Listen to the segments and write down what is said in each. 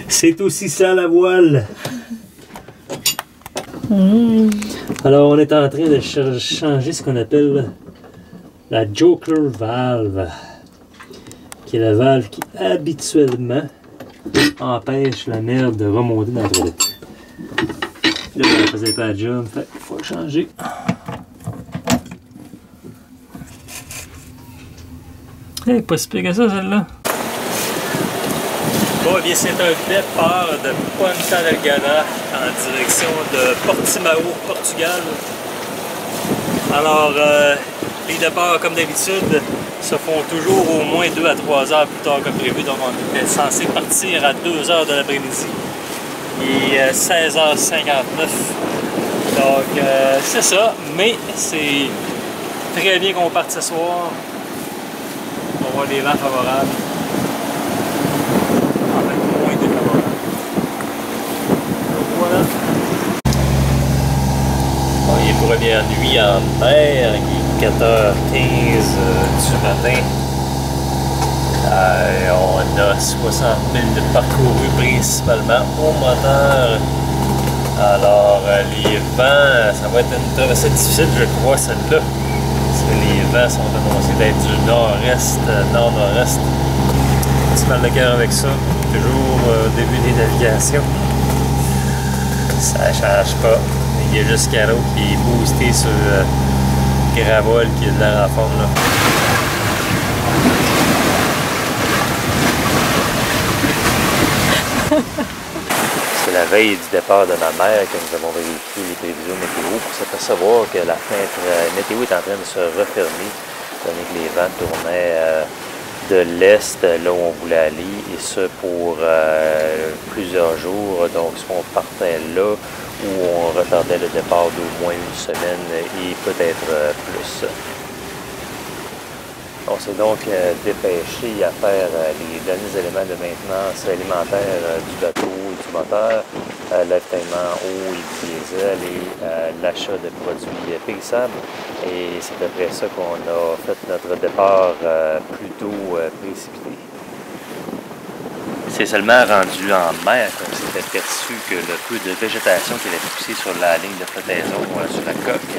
C'est aussi ça la voile. Alors on est en train de changer ce qu'on appelle la Joker valve, qui est la valve qui habituellement empêche la merde de remonter dans la toilette. Là, elle faisait pas le job, fait qu'il faut changer. Hey, pas si pire que ça, celle-là. Bon, eh bien, c'est un départ de Ponta Delgada en direction de Portimao, Portugal. Alors, les départs, comme d'habitude, se font toujours au moins 2 à 3 heures plus tard que prévu. Donc, on était censé partir à 2 heures de l'après-midi. Il est 16h59. Donc, c'est ça. Mais c'est très bien qu'on parte ce soir. On va voir les vents favorables. Voilà. Bon, il est première nuit en mer, il est 4h15 du matin. On a 60 000 de parcouru principalement au moteur. Alors les vents, ça va être une traversée difficile, je crois, celle-là. Parce que les vents sont annoncés d'être du nord-est, nord-nord-est. Petit mal de cœur avec ça, toujours au début des navigations. Ça change pas. Il y a juste Caro qui est boosté sur Gravol qui est de l'air en forme là. C'est la veille du départ de ma mère que nous avons vérifié les prévisions météo pour s'apercevoir que la fenêtre météo est en train de se refermer, donné que les vents tournaient de l'est, là où on voulait aller, et ce pour plusieurs jours. Donc, soit on partait là, ou on retardait le départ d'au moins une semaine et peut-être plus. On s'est donc dépêché à faire les derniers éléments de maintenance alimentaire du bateau et du moteur, l'avitaillement eau et diesel et l'achat de produits périssables. Et c'est après ça qu'on a fait notre départ plutôt précipité. C'est seulement rendu en mer qu'on s'est aperçu que le peu de végétation qui avait poussé sur la ligne de flottaison, sur la coque,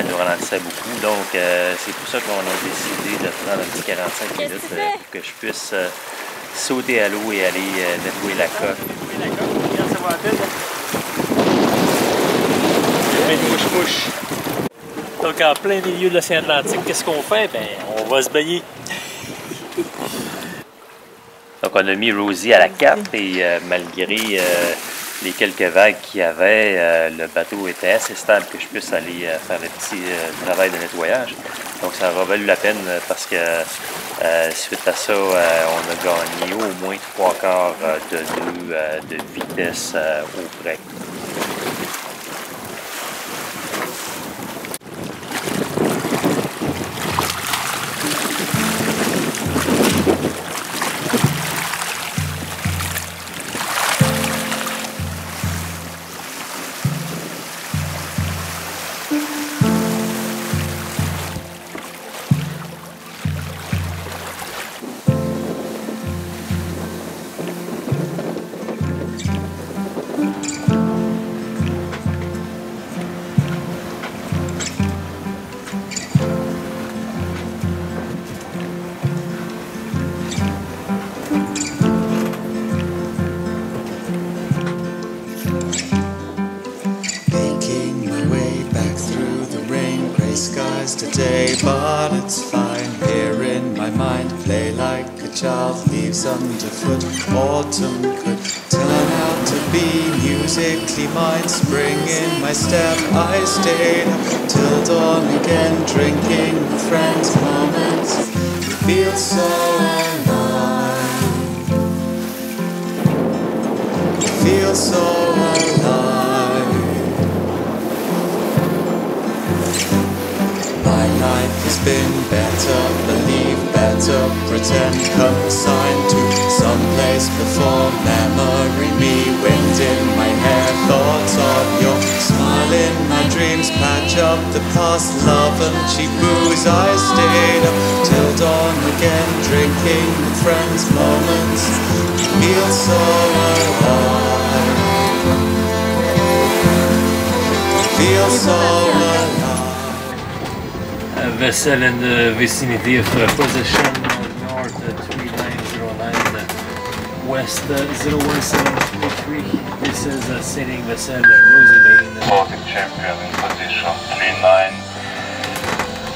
nous ralentissait beaucoup. Donc, c'est pour ça qu'on a décidé de prendre un petit 45 minutes pour que je puisse sauter à l'eau et aller nettoyer la coque. Regarde, ça va à tête. Plein de mouche-mouche. Donc, en plein milieu de l'océan Atlantique, qu'est-ce qu'on fait? Ben, on va se baigner. Donc, on a mis Rosie à la cape et malgré les quelques vagues qu'il y avait, le bateau était assez stable que je puisse aller faire le petit travail de nettoyage. Donc, ça aura valu la peine parce que suite à ça, on a gagné au moins 3/4 de nœuds de vitesse au break. Today, but it's fine here in my mind. Play like a child, leaves underfoot. Autumn could turn out to be musically mine. Spring in my step, I stayed up till dawn again, drinking with friends' moments. You feel so alive. You feel so alive. Life has been better, believe better to pretend, consigned to someplace before memory. Me, wind in my hair, thoughts of your smile in my dreams. Patch up the past, love and cheap booze. I stayed up till dawn again, drinking with friends. Moments you feel so alive, feel so alive. Vessel in the vicinity of position north 3909, west 01723. This is a sailing vessel Rosy Bane. Baltic Champion in position 39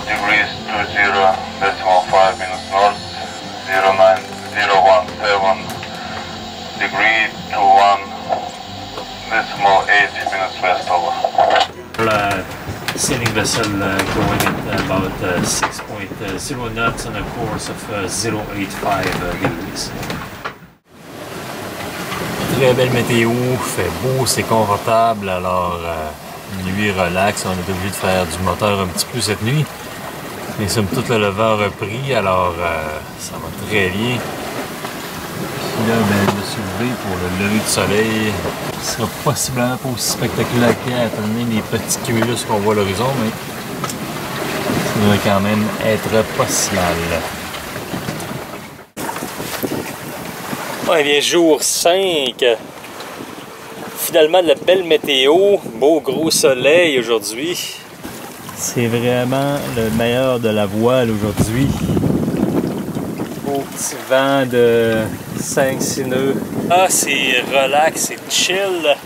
degrees 20.5 minutes north, 09017 degree 21.8 minutes west over. Sailing vessel going at about 6.0 knots on a course of 085 degrees. Très belle météo, fait beau, c'est confortable, alors nuit relax, on est obligé de faire du moteur un petit peu cette nuit. Mais somme toute le lever a repris, alors ça va très bien. Puis là, ben, me soulever pour le lever du soleil. Ce sera possiblement pas aussi spectaculaire qu'à donner les petits cumulus qu'on voit à l'horizon, mais ça devrait quand même être pas si mal. Ouais, bien jour 5. Finalement de la belle météo, beau gros soleil aujourd'hui. C'est vraiment le meilleur de la voile aujourd'hui. Beau petit vent de 5-6 nœuds. Ah, c'est relax, c'est chill.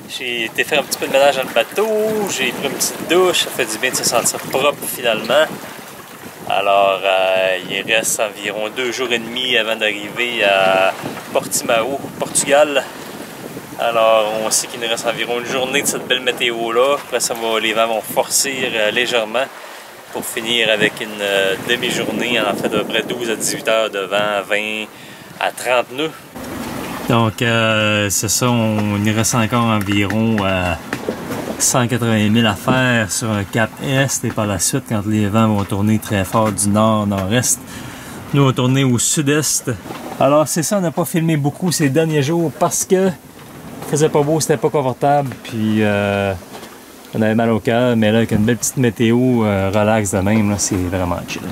J'ai été faire un petit peu de ménage dans le bateau, j'ai pris une petite douche, ça fait du bien de se sentir propre finalement. Alors, il reste environ 2 jours et demi avant d'arriver à Portimao, Portugal. Alors, on sait qu'il nous reste environ une journée de cette belle météo-là. Après, les vents vont forcir légèrement pour finir avec une demi-journée, en fait, d'à peu près 12 à 18 heures de vent, 20 à 30 nœuds. Donc, c'est ça, on y reste encore environ 180 000 à faire sur un cap Est, et par la suite, quand les vents vont tourner très fort du nord-nord-est, nous on va tourner au sud-est. Alors, c'est ça, on n'a pas filmé beaucoup ces derniers jours parce que il faisait pas beau, c'était pas confortable, puis on avait mal au cœur, mais là, avec une belle petite météo relax de même, c'est vraiment chill.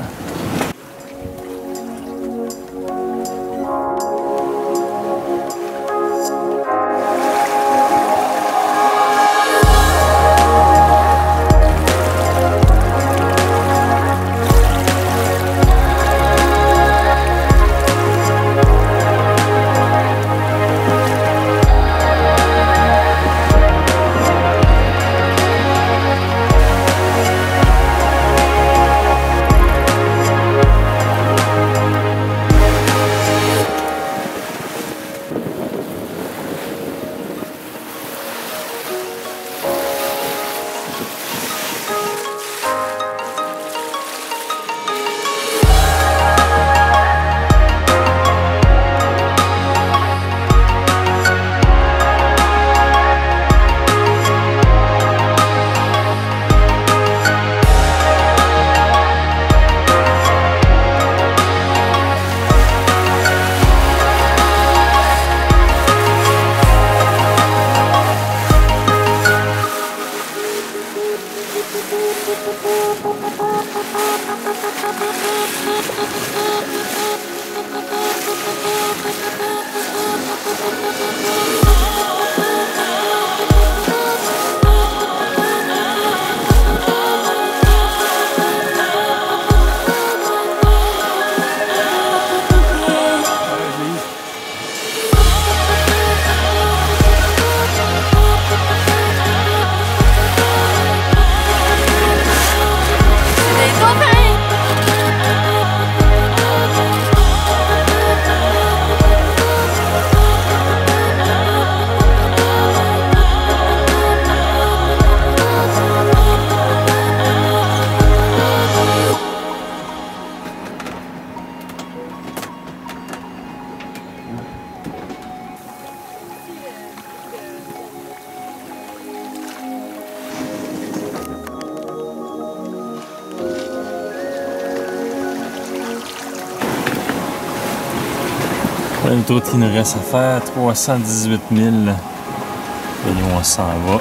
L'autoroute qui nous reste à faire, 318 000. Et on s'en va.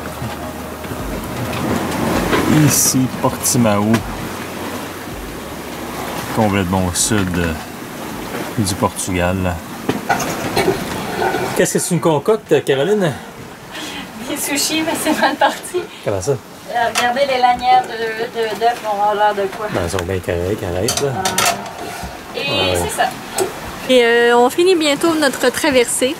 Ici, Portimao. Complètement au sud du Portugal. Qu'est-ce que tu me concoctes, Caroline? Des sushis, mais c'est mal parti. Comment ça? Regardez les lanières d'œufs, on va avoir l'air de quoi. Ben, ils sont bien corrects, arrête là. Et c'est ça. Et on finit bientôt notre traversée.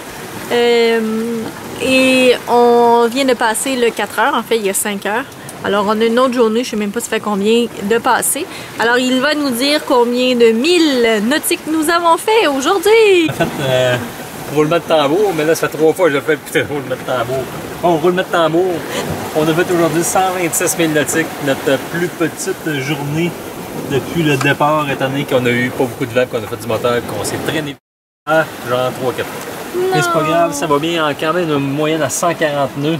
Et on vient de passer le 4 heures, en fait il y a 5 heures. Alors on a une autre journée, je ne sais même pas ça fait combien de passer. Alors il va nous dire combien de milles nautiques nous avons fait aujourd'hui. En fait, roulement de tambour, mais là ça fait 3 fois que je fais putain roulement de tambour. Bon, roulement de tambour, on a fait aujourd'hui 126 000 nautiques, notre plus petite journée depuis le départ, étant donné qu'on a eu pas beaucoup de vent, qu'on a fait du moteur, qu'on s'est traîné à genre 3-4. Mais c'est pas grave, ça va bien, quand même une moyenne à 140 nœuds.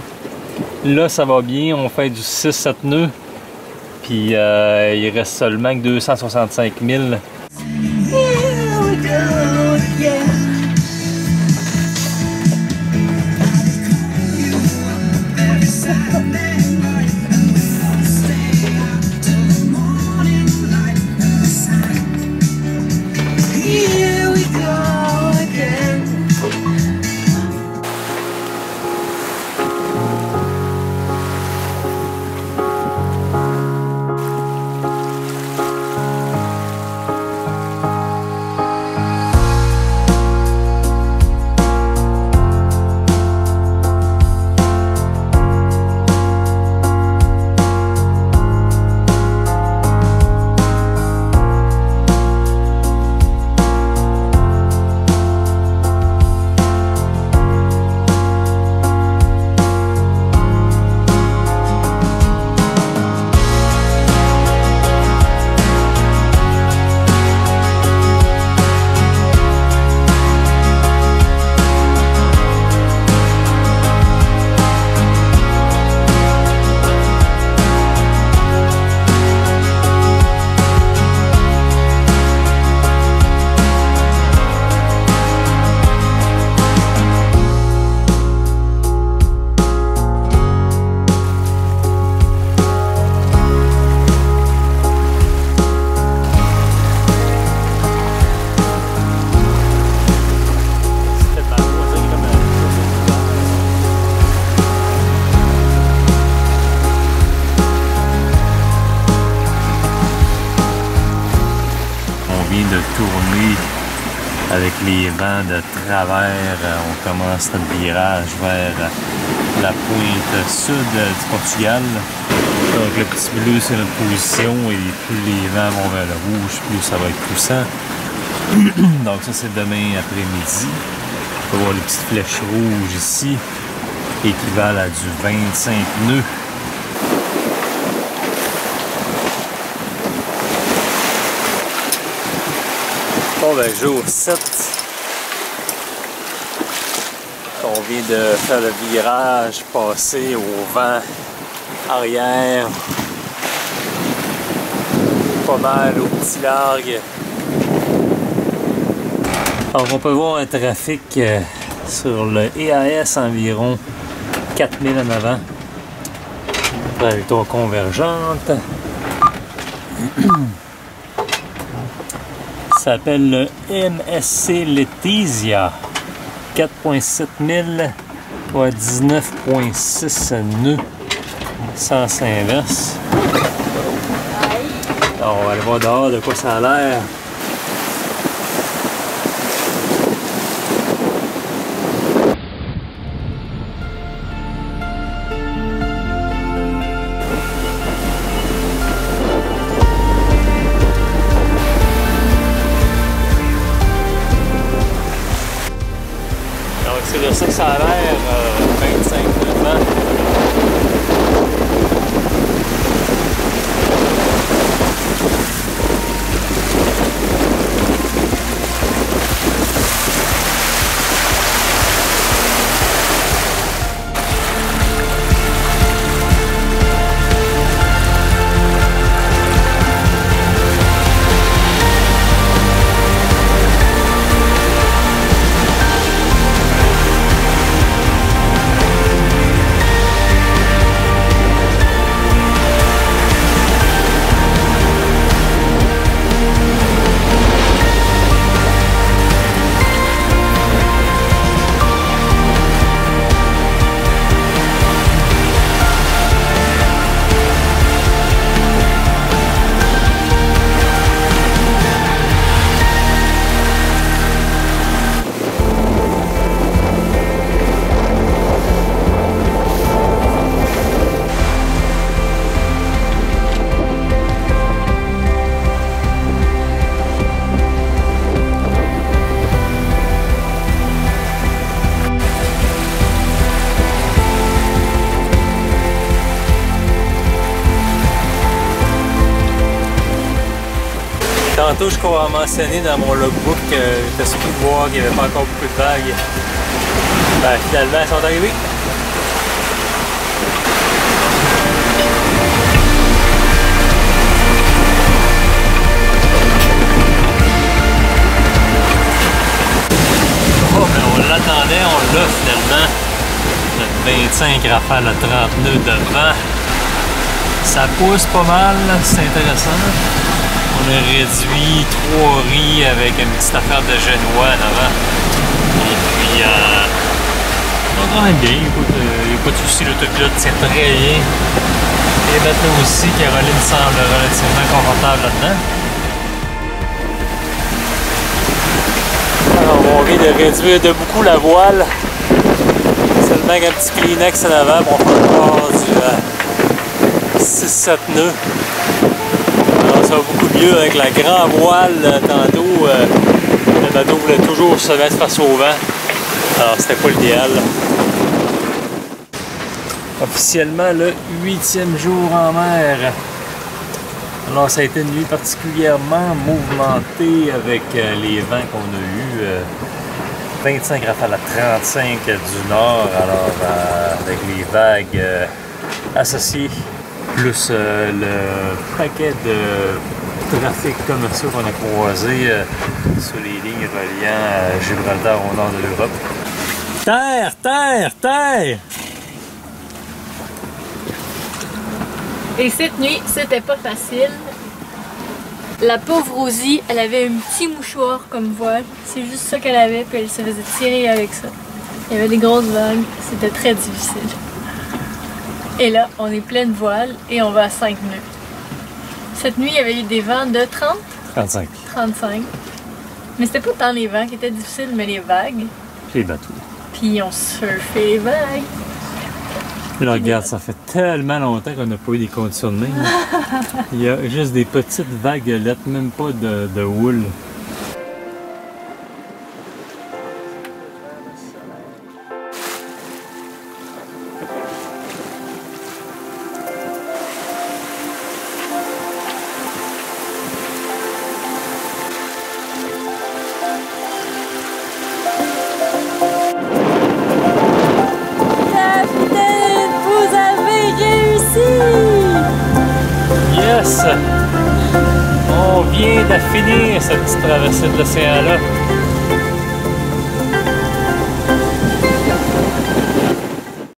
Là, ça va bien, on fait du 6-7 nœuds. Puis il reste seulement que 265 000. Avec les vents de travers, on commence notre virage vers la pointe sud du Portugal. Donc le petit bleu c'est notre position et plus les vents vont vers le rouge, plus ça va être poussant. Donc ça c'est demain après-midi. On peut voir les petites flèches rouges ici, équivalent à du 25 nœuds. Bon ben jour 7, on vient de faire le virage, passer au vent arrière, pas mal au petit largue. Alors on peut voir un trafic sur le EAS environ 4000 en avant, trajectoire convergente. Ça s'appelle le MSC Letizia, 4,7 000 à 19,6 nœuds, sens inverse. Alors, on va aller voir dehors de quoi ça a l'air. C'est de ça que ça a l'air 25 ans. tantôt, je crois mentionner dans mon logbook que j'étais surpris de voir qu'il n'y avait pas encore beaucoup de vagues. Ben, finalement, elles sont arrivées. Oh, mais on l'attendait, on l'a finalement. Notre 25 rafale à 30 nœuds devant. Ça pousse pas mal, c'est intéressant. On a réduit 3 riz avec une petite affaire de génois en avant. Et puis, on va quand même bien. Écoute, il n'y a pas de souci, l'autopilote tient très bien. Et maintenant aussi, Caroline semble relativement confortable là-dedans. Alors, on vient de réduire de beaucoup la voile. Seulement un petit Kleenex en avant, on fait encore du 6-7 nœuds. Alors, ça va beaucoup mieux avec la grande voile. Tantôt, le bateau voulait toujours se mettre face au vent. Alors, c'était pas l'idéal. Officiellement, le 8e jour en mer. Alors, ça a été une nuit particulièrement mouvementée avec les vents qu'on a eus. 25 rafales à 35 du nord, alors avec les vagues associées, plus le paquet de trafic commerciaux qu'on a croisé sur les lignes reliant Gibraltar au nord de l'Europe. Terre! Terre! Terre! Et cette nuit, c'était pas facile. La pauvre Rosie, elle avait un petit mouchoir comme voile. C'est juste ça qu'elle avait, puis elle se faisait tirer avec ça. Il y avait des grosses vagues, c'était très difficile. Et là, on est pleine voile et on va à 5 nœuds. Cette nuit, il y avait eu des vents de 30? 35. 35. Mais c'était pas tant les vents qui étaient difficiles, mais les vagues. Les bateaux. Puis on surfait les vagues. Là, regarde, ça fait tellement longtemps qu'on n'a pas eu des conditions de même. Il y a juste des petites vaguelettes, même pas de houle. Yes! On vient de finir cette petite traversée de l'océan-là.